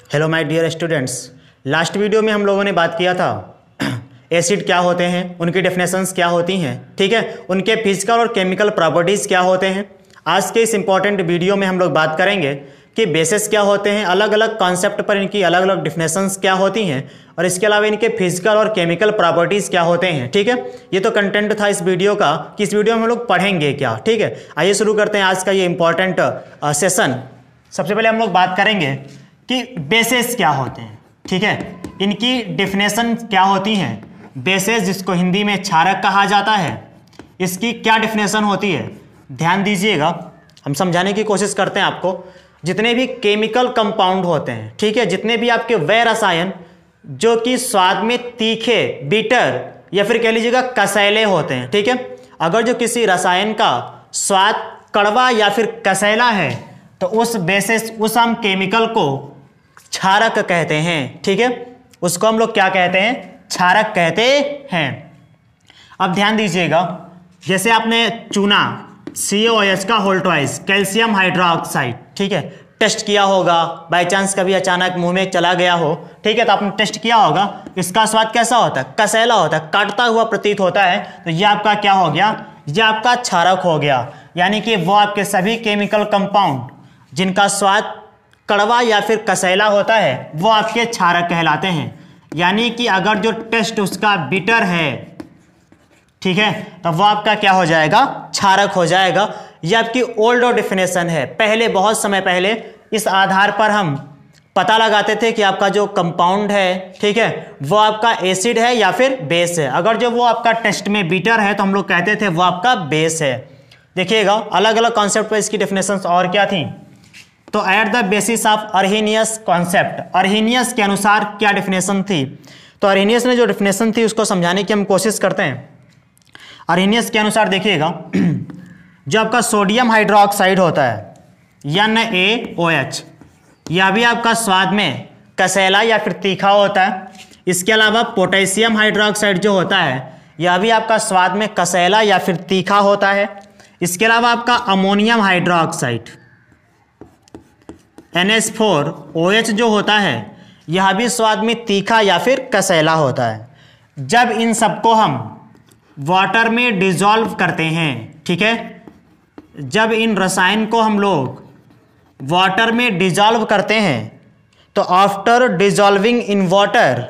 Hello my dear students. Last video में हम लोगों ने बात किया था एसिड क्या होते हैं, उनकी डेफिनेशंस क्या होती हैं, ठीक है, उनके फिजिकल और केमिकल प्रॉपर्टीज़ क्या होते हैं। आज के इस इंपॉर्टेंट वीडियो में हम लोग बात करेंगे कि बेसिस क्या होते हैं, अलग अलग कॉन्सेप्ट पर इनकी अलग अलग डेफिनेशंस क्या होती हैं और इसके अलावा इनके फिजिकल और केमिकल प्रॉपर्टीज़ क्या होते हैं। ठीक है, ये तो कंटेंट था इस वीडियो का कि इस वीडियो में हम लोग पढ़ेंगे क्या। ठीक है, आइए शुरू करते हैं आज का ये इंपॉर्टेंट सेशन। सबसे पहले हम लोग बात करेंगे कि बेसिस क्या होते हैं। ठीक है, इनकी डेफिनेशन क्या होती हैं। बेसिस जिसको हिंदी में क्षारक कहा जाता है, इसकी क्या डेफिनेशन होती है, ध्यान दीजिएगा, हम समझाने की कोशिश करते हैं आपको। जितने भी केमिकल कंपाउंड होते हैं, ठीक है, जितने भी आपके वह रसायन जो कि स्वाद में तीखे, बीटर या फिर कह लीजिएगा कसैले होते हैं, ठीक है, अगर जो किसी रसायन का स्वाद कड़वा या फिर कसैला है तो उस बेसिस उस हम केमिकल को क्षारक कहते हैं। ठीक है, उसको हम लोग क्या कहते हैं, क्षारक कहते हैं। अब ध्यान दीजिएगा, जैसे आपने चूना CaOH का होल ट्वाइस कैल्शियम हाइड्रोक्साइड, ठीक है, टेस्ट किया होगा, बाय चांस कभी अचानक मुंह में चला गया हो, ठीक है, तो आपने टेस्ट किया होगा, इसका स्वाद कैसा होता है, कसैला होता है, काटता हुआ प्रतीत होता है, तो ये आपका क्या हो गया, ये आपका क्षारक हो गया। यानी कि वो आपके सभी केमिकल कंपाउंड जिनका स्वाद कड़वा या फिर कसैला होता है वो आपके क्षारक कहलाते हैं। यानी कि अगर जो टेस्ट उसका बिटर है, ठीक है, तो वो आपका क्या हो जाएगा, क्षारक हो जाएगा। ये आपकी ओल्ड डेफिनेशन है, पहले बहुत समय पहले इस आधार पर हम पता लगाते थे कि आपका जो कंपाउंड है, ठीक है, वो आपका एसिड है या फिर बेस है। अगर जो वो आपका टेस्ट में बिटर है तो हम लोग कहते थे वो आपका बेस है। देखिएगा अलग अलग कॉन्सेप्ट पर इसकी डेफिनेशंस और क्या थी। तो at the basis of Arrhenius concept, Arrhenius के अनुसार क्या डेफिनेशन थी, तो अर्हेनियस ने जो डेफिनेशन थी उसको समझाने की हम कोशिश करते हैं। अर्हेनियस के अनुसार देखिएगा, जो आपका सोडियम हाइड्रोक्साइड होता है NaOH, यह भी आपका स्वाद में कसैला या फिर तीखा होता है। इसके अलावा पोटेशियम हाइड्रोक्साइड जो होता है यह भी आपका स्वाद में कसैला या फिर तीखा होता है। इसके अलावा आपका अमोनियम हाइड्रोक्साइड NH4OH जो होता है यह भी स्वाद में तीखा या फिर कसैला होता है। जब इन सबको हम वाटर में डिजॉल्व करते हैं, ठीक है, जब इन रसायन को हम लोग वाटर में डिजॉल्व करते हैं तो आफ्टर डिजॉल्विंग इन वाटर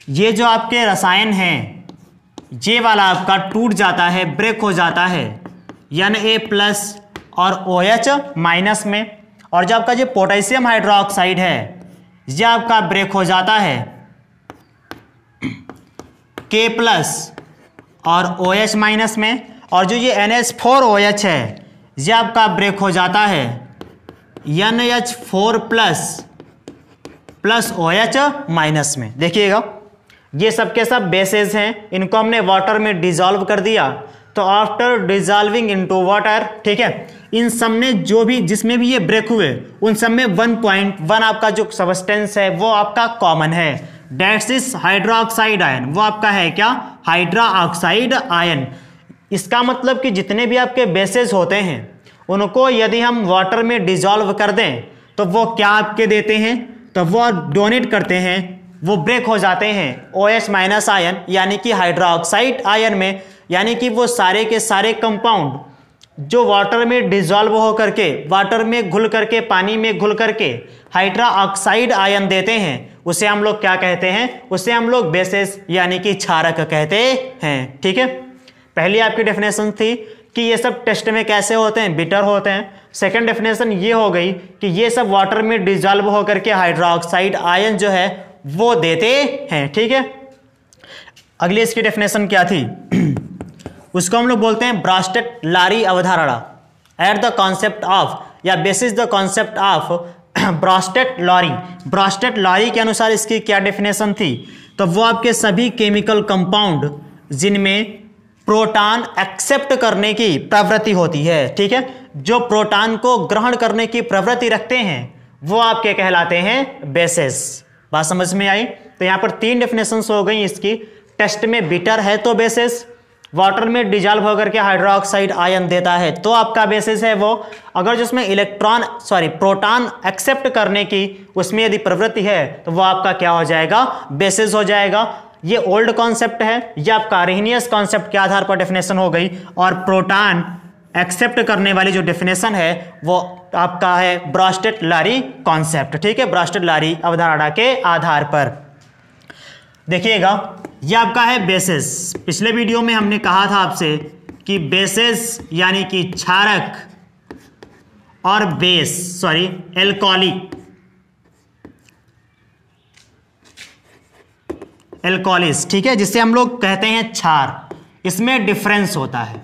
ये जो आपके रसायन हैं ये वाला आपका टूट जाता है, ब्रेक हो जाता है Na+ और OH- में। और जो आपका जो पोटेशियम हाइड्रोक्साइड है ये आपका ब्रेक हो जाता है K+ और OH- में। और जो ये NH4OH है ये आपका ब्रेक हो जाता है NH4+ प्लस OH- में। देखिएगा ये सब के सब बेसेस हैं, इनको हमने वाटर में डिजॉल्व कर दिया तो आफ्टर डिजॉल्विंग इनटू वाटर, ठीक है, इन सब में जो भी जिसमें भी ये ब्रेक हुए उन सब में 1.1 आपका जो सब्सटेंस है वो आपका कॉमन है, दैट्स इज हाइड्रोक्साइड आयन। वो आपका है क्या, हाइड्रोक्साइड आयन। इसका मतलब कि जितने भी आपके बेसेस होते हैं उनको यदि हम वाटर में डिजॉल्व कर दें तो वो क्या आपके देते हैं, तो वो डोनेट करते हैं, वो ब्रेक हो जाते हैं OH- आयन यानी कि हाइड्रोक्साइड आयन में। यानी कि वो सारे के सारे कंपाउंड जो वाटर में डिजॉल्व हो करके, वाटर में घुल करके, पानी में घुल करके हाइड्रोक्साइड आयन देते हैं, उसे हम लोग क्या कहते हैं, उसे हम लोग बेसिस यानी कि क्षारक कहते हैं। ठीक है, पहली आपकी डेफिनेशन थी कि ये सब टेस्ट में कैसे होते हैं, बिटर होते हैं। सेकंड डेफिनेशन ये हो गई कि ये सब वाटर में डिजॉल्व हो करके हाइड्रोक्साइड आयन जो है वो देते हैं। ठीक है, अगली इसकी डेफिनेशन क्या थी, उसको हम लोग बोलते हैं ब्रास्टेट-लारी अवधारणा। एट द कॉन्सेप्ट ऑफ या बेसिस द कॉन्सेप्ट ऑफ ब्रास्टेट-लारी। ब्रास्टेट-लारी के अनुसार इसकी क्या डेफिनेशन थी, तो वो आपके सभी केमिकल कंपाउंड जिनमें प्रोटॉन एक्सेप्ट करने की प्रवृत्ति होती है, ठीक है, जो प्रोटॉन को ग्रहण करने की प्रवृत्ति रखते हैं वो आपके कहलाते हैं बेसिस। बात समझ में आई। तो यहाँ पर 3 डेफिनेशंस हो गई इसकी, टेस्ट में बिटर है तो बेसिस, वाटर में डिजॉल्व होकर के हाइड्रोक्साइड आयन देता है, तो आपका बेसिस है वो। अगर जिसमें प्रोटॉन एक्सेप्ट करने की उसमें यदि प्रवृत्ति है तो वो आपका क्या हो जाएगा, बेसिस हो जाएगा। ये ओल्ड कॉन्सेप्ट है, ये आपका अरेनियस कॉन्सेप्ट के आधार पर डेफिनेशन हो गई, और प्रोटॉन एक्सेप्ट करने वाली जो डेफिनेशन है वो आपका है ब्रॉस्टेट-लारी कॉन्सेप्ट, ठीक है, ब्रॉस्टेट-लारी अवधारणा के आधार पर। देखिएगा ये आपका है बेसिस। पिछले वीडियो में हमने कहा था आपसे कि बेसिस यानी कि क्षारक और एल्कोलिस, ठीक है, जिससे हम लोग कहते हैं क्षार, इसमें डिफरेंस होता है।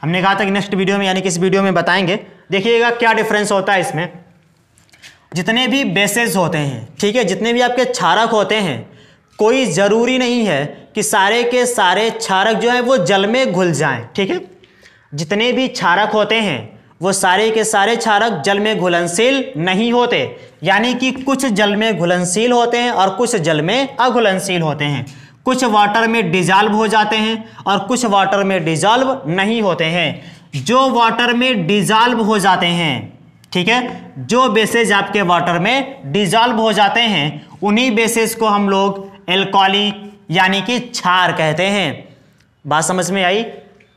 हमने कहा था कि नेक्स्ट वीडियो में यानी कि इस वीडियो में बताएंगे। देखिएगा क्या डिफरेंस होता है इसमें। जितने भी बेसेस होते हैं, ठीक है, जितने भी आपके क्षारक होते हैं, कोई ज़रूरी नहीं है कि सारे के सारे क्षारक जो है वो जल में घुल जाएं, ठीक है। जितने भी क्षारक होते हैं वो सारे के सारे क्षारक जल में घुलनशील नहीं होते, यानी कि कुछ जल में घुलनशील होते हैं और कुछ जल में अघुलनशील होते हैं। कुछ वाटर में डिजॉल्व हो जाते हैं और कुछ वाटर में डिजॉल्व नहीं होते हैं। जो वाटर में डिजॉल्व हो जाते हैं, ठीक है, जो बेसेस आपके वाटर में डिजॉल्व हो जाते हैं, उन्हीं बेसेस को हम लोग एल्कोली यानी कि क्षार कहते हैं। बात समझ में आई।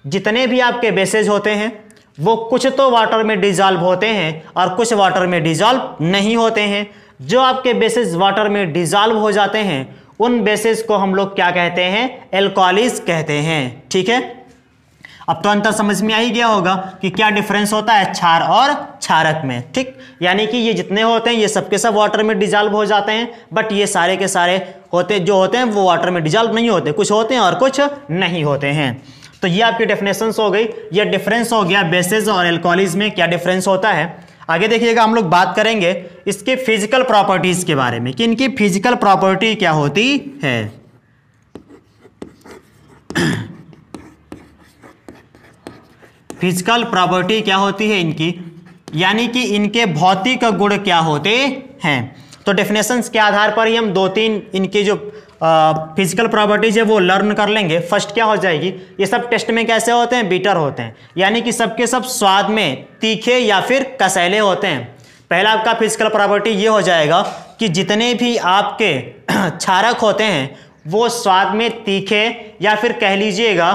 जितने भी आपके बेसेस होते हैं वो कुछ तो वाटर में डिजॉल्व होते हैं और कुछ वाटर में डिजॉल्व नहीं होते हैं। जो आपके बेसेस वाटर में डिजॉल्व हो जाते हैं उन बेसेस को हम लोग क्या कहते हैं, एल्कोलिस कहते हैं, ठीक है। अब तो अंतर समझ में आ ही गया होगा कि क्या डिफरेंस होता है क्षार और क्षारक में, ठीक। यानी कि ये जितने होते हैं ये सबके सब वाटर में डिजॉल्व हो जाते हैं, बट ये सारे के सारे होते हैं वो वाटर में डिजॉल्व नहीं होते, कुछ होते हैं और कुछ नहीं होते हैं। तो ये आपकी डेफिनेशंस हो गई। ये डिफरेंस हो गया बेसेस और एल्कोलिस में क्या डिफरेंस होता है। आगे देखिएगा हम लोग बात करेंगे इसके फिजिकल प्रॉपर्टीज के बारे में कि इनकी फिजिकल प्रॉपर्टी क्या होती है। फिजिकल प्रॉपर्टी क्या होती है इनकी, यानी कि इनके भौतिक गुण क्या होते हैं। तो डेफिनेशंस के आधार पर ही हम 2-3 इनके जो फिजिकल प्रॉपर्टीज है वो लर्न कर लेंगे। फर्स्ट क्या हो जाएगी, ये सब टेस्ट में कैसे होते हैं, बिटर होते हैं, यानी कि सबके सब स्वाद में तीखे या फिर कसैले होते हैं। पहला आपका फिजिकल प्रॉपर्टी ये हो जाएगा कि जितने भी आपके क्षारक होते हैं वो स्वाद में तीखे या फिर कह लीजिएगा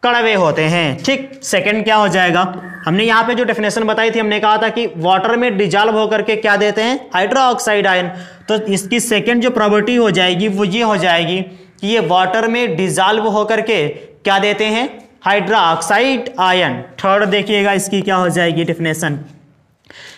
कड़वे होते हैं, ठीक। सेकंड क्या हो जाएगा, हमने यहाँ पे जो डेफिनेशन बताई थी, हमने कहा था कि वाटर में डिजॉल्व होकर के क्या देते हैं, हाइड्रोक्साइड आयन। तो इसकी सेकंड जो प्रॉपर्टी हो जाएगी वो ये हो जाएगी कि ये वाटर में डिजॉल्व होकर के क्या देते हैं, हाइड्रोक्साइड आयन। थर्ड देखिएगा इसकी क्या हो जाएगी डेफिनेशन,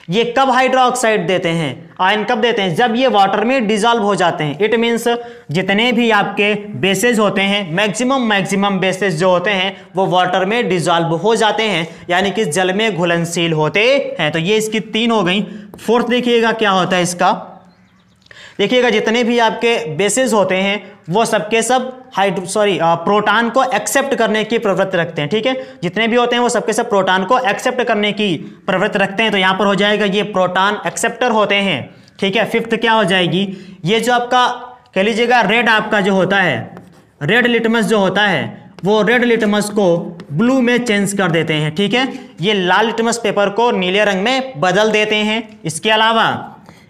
ये कब हाइड्रोक्साइड देते हैं, आयन कब देते हैं, जब ये वाटर में डिजॉल्व हो जाते हैं। इट मीन्स जितने भी आपके बेसेस होते हैं, मैक्सिमम बेसेस जो होते हैं वो वाटर में डिजॉल्व हो जाते हैं, यानी कि जल में घुलनशील होते हैं। तो ये इसकी 3 हो गई। फोर्थ देखिएगा क्या होता है इसका, देखिएगा जितने भी आपके बेसेस होते हैं वो सबके सब प्रोटॉन को एक्सेप्ट करने की प्रवृत्ति रखते हैं, ठीक है। जितने भी होते हैं वो सबके सब प्रोटॉन को एक्सेप्ट करने की प्रवृत्ति रखते हैं। तो यहाँ पर हो जाएगा ये प्रोटॉन एक्सेप्टर होते हैं, ठीक है। फिफ्थ क्या हो जाएगी, ये जो आपका कह लीजिएगा रेड आपका जो होता है, रेड लिटमस जो होता है वो रेड लिटमस को ब्लू में चेंज कर देते हैं, ठीक है। ये लाल लिटमस पेपर को नीले रंग में बदल देते हैं। इसके अलावा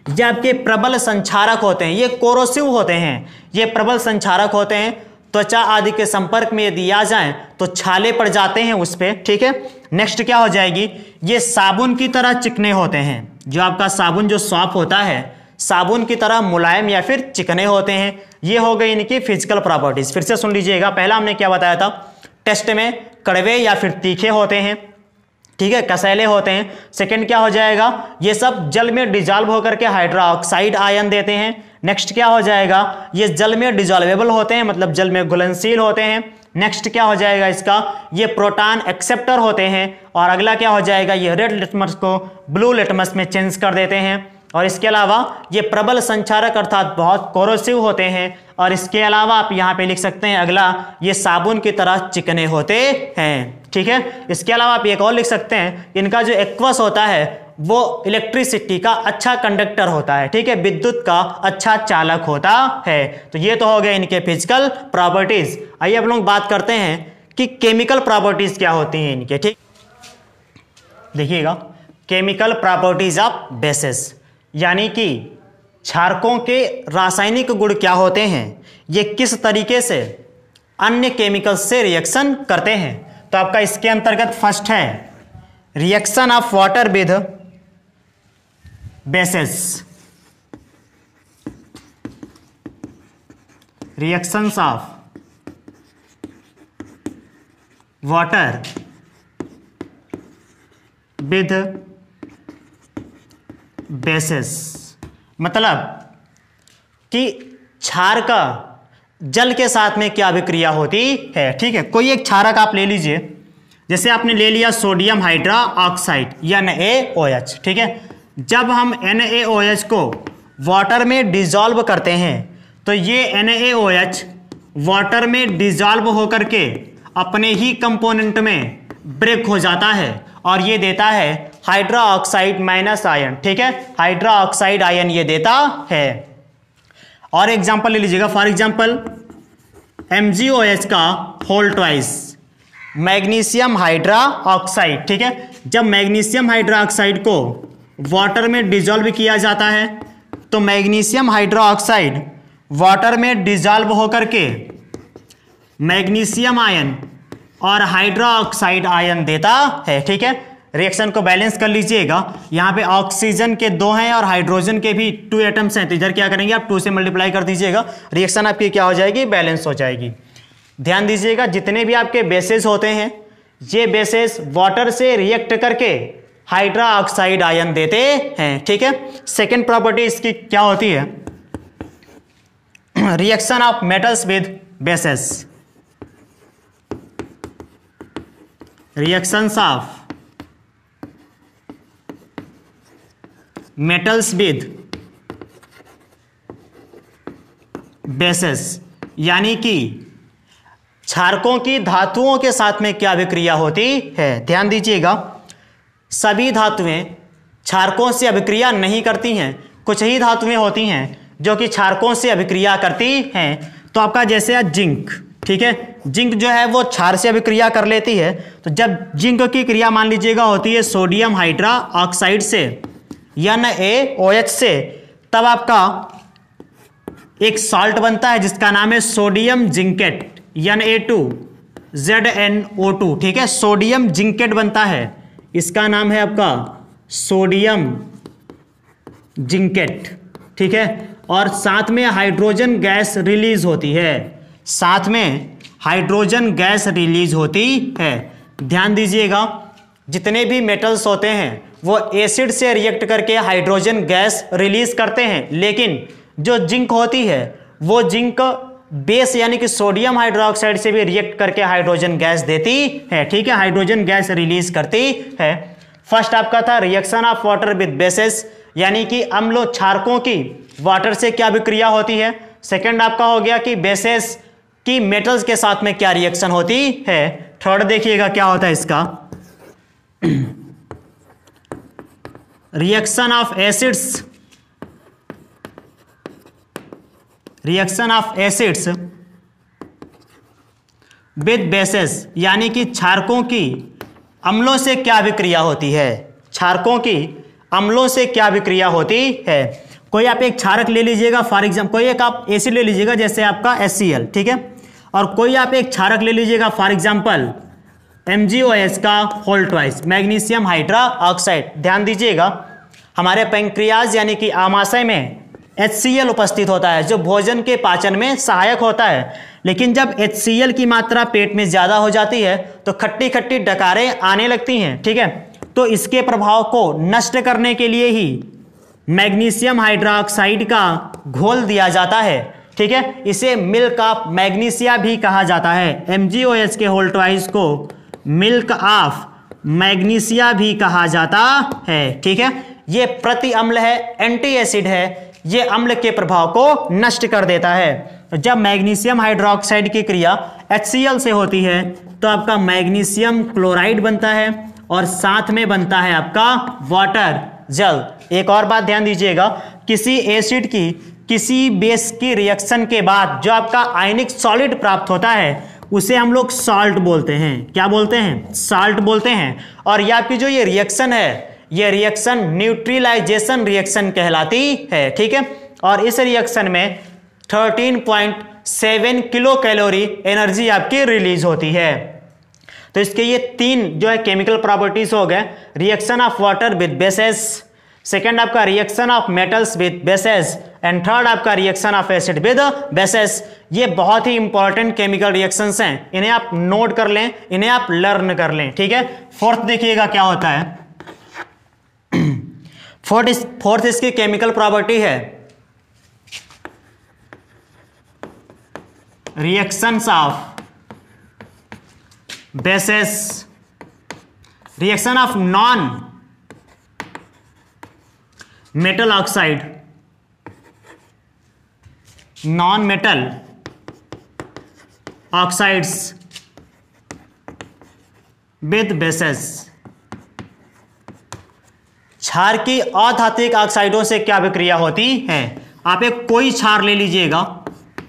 ये आपके प्रबल संचारक होते हैं, ये कोरोसिव होते हैं, ये प्रबल संचारक होते हैं। त्वचा आदि के संपर्क में यदि आ जाएं तो छाले पड़ जाते हैं उस पर, ठीक है। नेक्स्ट क्या हो जाएगी, ये साबुन की तरह चिकने होते हैं। जो आपका साबुन जो सॉफ्ट होता है साबुन की तरह मुलायम या फिर चिकने होते हैं। ये हो गई इनकी फिजिकल प्रॉपर्टीज। फिर से सुन लीजिएगा, पहला हमने क्या बताया था, टेस्ट में कड़वे या फिर तीखे होते हैं, ठीक है, कसैले होते हैं। सेकंड क्या हो जाएगा, ये सब जल में डिजॉल्व होकर के हाइड्रोक्साइड आयन देते हैं। नेक्स्ट क्या हो जाएगा, ये जल में डिजॉल्वेबल होते हैं, मतलब जल में घुलनशील होते हैं। नेक्स्ट क्या हो जाएगा इसका, ये प्रोटॉन एक्सेप्टर होते हैं। और अगला क्या हो जाएगा, ये रेड लिटमस को ब्लू लिटमस में चेंज कर देते हैं। और इसके अलावा ये प्रबल संचारक अर्थात बहुत कोरोसिव होते हैं। और इसके अलावा आप यहाँ पे लिख सकते हैं अगला, ये साबुन की तरह चिकने होते हैं, ठीक है। इसके अलावा आप एक और लिख सकते हैं, इनका जो एक्वस होता है वो इलेक्ट्रिसिटी का अच्छा कंडक्टर होता है, ठीक है, विद्युत का अच्छा चालक होता है। तो ये तो हो गए इनके फिजिकल प्रॉपर्टीज। आइए अब लोग बात करते हैं कि केमिकल प्रॉपर्टीज क्या होती हैं इनके। ठीक, देखिएगा केमिकल प्रॉपर्टीज ऑफ बेसेस, यानी कि क्षारकों के रासायनिक गुण क्या होते हैं, ये किस तरीके से अन्य केमिकल से रिएक्शन करते हैं। तो आपका इसके अंतर्गत फर्स्ट है reaction of water with bases, reactions of water with bases, मतलब कि क्षार का जल के साथ में क्या अभिक्रिया होती है। ठीक है, कोई एक क्षारक आप ले लीजिए, जैसे आपने ले लिया सोडियम हाइड्रा ऑक्साइड NaOH। ठीक है, जब हम NaOH को वाटर में डिजॉल्व करते हैं तो ये NaOH वाटर में डिजॉल्व होकर के अपने ही कंपोनेंट में ब्रेक हो जाता है और ये देता है हाइड्रा ऑक्साइड माइनस आयन। ठीक है, हाइड्रा ऑक्साइड आयन ये देता है। और एग्जांपल ले लीजिएगा, फॉर एग्जांपल MgOH का whole twice magnesium hydroxide. ठीक है, जब मैग्नीशियम हाइड्रा ऑक्साइड को वाटर में डिजॉल्व किया जाता है तो मैग्नीशियम हाइड्रा ऑक्साइड वाटर में डिजॉल्व होकर के मैग्नीशियम आयन और हाइड्रा ऑक्साइड आयन देता है। ठीक है, रिएक्शन को बैलेंस कर लीजिएगा, यहाँ पे ऑक्सीजन के 2 हैं और हाइड्रोजन के भी 2 एटम्स हैं, तो इधर क्या करेंगे आप 2 से मल्टीप्लाई कर दीजिएगा, रिएक्शन आपकी क्या हो जाएगी, बैलेंस हो जाएगी। ध्यान दीजिएगा जितने भी आपके बेसेस होते हैं ये बेसेस वाटर से रिएक्ट करके हाइड्रा ऑक्साइड आयन देते हैं। ठीक है, सेकेंड प्रॉपर्टी इसकी क्या होती है, reaction of metals with bases, reactions of metals with bases, यानी कि क्षारकों की धातुओं के साथ में क्या अभिक्रिया होती है। ध्यान दीजिएगा सभी धातुएं क्षारकों से अभिक्रिया नहीं करती हैं, कुछ ही धातुएं होती हैं जो कि क्षारकों से अभिक्रिया करती हैं। तो आपका जैसे जिंक, ठीक है, जिंक जो है वो क्षार से अभिक्रिया कर लेती है। तो जब जिंक की क्रिया मान लीजिएगा होती है सोडियम हाइड्रा ऑक्साइड से NaOH से, तब आपका एक सॉल्ट बनता है जिसका नाम है सोडियम जिंकेट Na2ZnO2। ठीक है, सोडियम जिंकेट बनता है, इसका नाम है आपका सोडियम जिंकेट। ठीक है, और साथ में हाइड्रोजन गैस रिलीज होती है, साथ में हाइड्रोजन गैस रिलीज होती है। ध्यान दीजिएगा जितने भी मेटल्स होते हैं वो एसिड से रिएक्ट करके हाइड्रोजन गैस रिलीज करते हैं, लेकिन जो जिंक होती है वो जिंक बेस यानी कि सोडियम हाइड्रोक्साइड से भी रिएक्ट करके हाइड्रोजन गैस देती है। ठीक है, हाइड्रोजन गैस रिलीज करती है। फर्स्ट आपका था reaction of water with bases, यानी कि अम्ल क्षारकों की वाटर से क्या विक्रिया होती है। सेकंड आपका हो गया कि बेसेस की मेटल्स के साथ में क्या रिएक्शन होती है। थर्ड देखिएगा क्या होता है इसका, reaction of acids, reaction of acids with bases, यानी कि क्षारकों की अम्लों से क्या विक्रिया होती है, क्षारकों की अम्लों से क्या विक्रिया होती है। कोई आप एक क्षारक ले लीजिएगा, फॉर एग्जाम्पल कोई एक आप एसिड ले लीजिएगा जैसे आपका HCl। ठीक है, और कोई आप एक क्षारक ले लीजिएगा फॉर एग्जाम्पल MgOH का whole twice magnesium hydroxide. ध्यान दीजिएगा हमारे पैंक्रियाज यानी कि आमाशय में HCl उपस्थित होता है जो भोजन के पाचन में सहायक होता है, लेकिन जब HCl की मात्रा पेट में ज़्यादा हो जाती है तो खट्टी खट्टी डकारें आने लगती हैं। ठीक है, तो इसके प्रभाव को नष्ट करने के लिए ही मैग्नीशियम हाइड्रोक्साइड का घोल दिया जाता है। ठीक है, इसे मिल्क ऑफ मैग्नीशिया भी कहा जाता है। MgOH के होल ट्वाइस को मिल्क ऑफ मैग्नीशिया भी कहा जाता है। ठीक है, ये प्रति अम्ल है, एंटी एसिड है, ये अम्ल के प्रभाव को नष्ट कर देता है। जब मैग्नीशियम हाइड्रोक्साइड की क्रिया HCl से होती है तो आपका मैग्नीशियम क्लोराइड बनता है और साथ में बनता है आपका वाटर, जल। एक और बात ध्यान दीजिएगा, किसी एसिड की किसी बेस की रिएक्शन के बाद जो आपका आयनिक सॉलिड प्राप्त होता है उसे हम लोग साल्ट बोलते हैं। क्या बोलते हैं? साल्ट बोलते हैं। और ये आपकी जो ये रिएक्शन है, ये रिएक्शन न्यूट्रलाइजेशन रिएक्शन कहलाती है। ठीक है, और इस रिएक्शन में 13.7 किलो कैलोरी एनर्जी आपकी रिलीज होती है। तो इसके ये 3 जो है केमिकल प्रॉपर्टीज हो गए, reaction of water with bases, second आपका reaction of metals with bases, and third आपका reaction of acid with bases. ये बहुत ही इंपॉर्टेंट केमिकल रिएक्शंस हैं, इन्हें आप नोट कर लें, इन्हें आप लर्न कर लें। ठीक है, फोर्थ देखिएगा क्या होता है। फोर्थ इसकी केमिकल प्रॉपर्टी है reactions of bases, reaction of non metal oxide, non metal oxides with bases. क्षार की अधात्विक ऑक्साइडों से क्या विक्रिया होती है? आप एक कोई क्षार ले लीजिएगा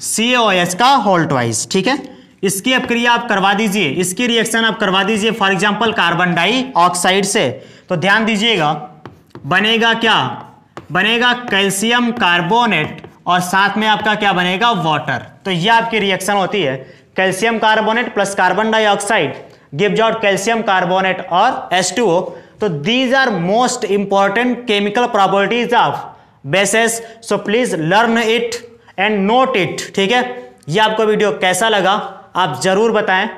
CaOH का होल ट्वाइस। ठीक है, इसकी अपक्रिया आप करवा दीजिए, इसकी रिएक्शन आप करवा दीजिए फॉर एग्जांपल कार्बन डाइऑक्साइड से, तो ध्यान दीजिएगा बनेगा क्या? बनेगा कैल्शियम कार्बोनेट और साथ में आपका क्या बनेगा? वाटर। तो ये आपकी रिएक्शन होती है, calcium carbonate plus carbon dioxide gives out calcium carbonate और H2O। तो these are most important chemical properties of bases, so please learn it and note it. ठीक है, ये आपको वीडियो कैसा लगा आप जरूर बताएं।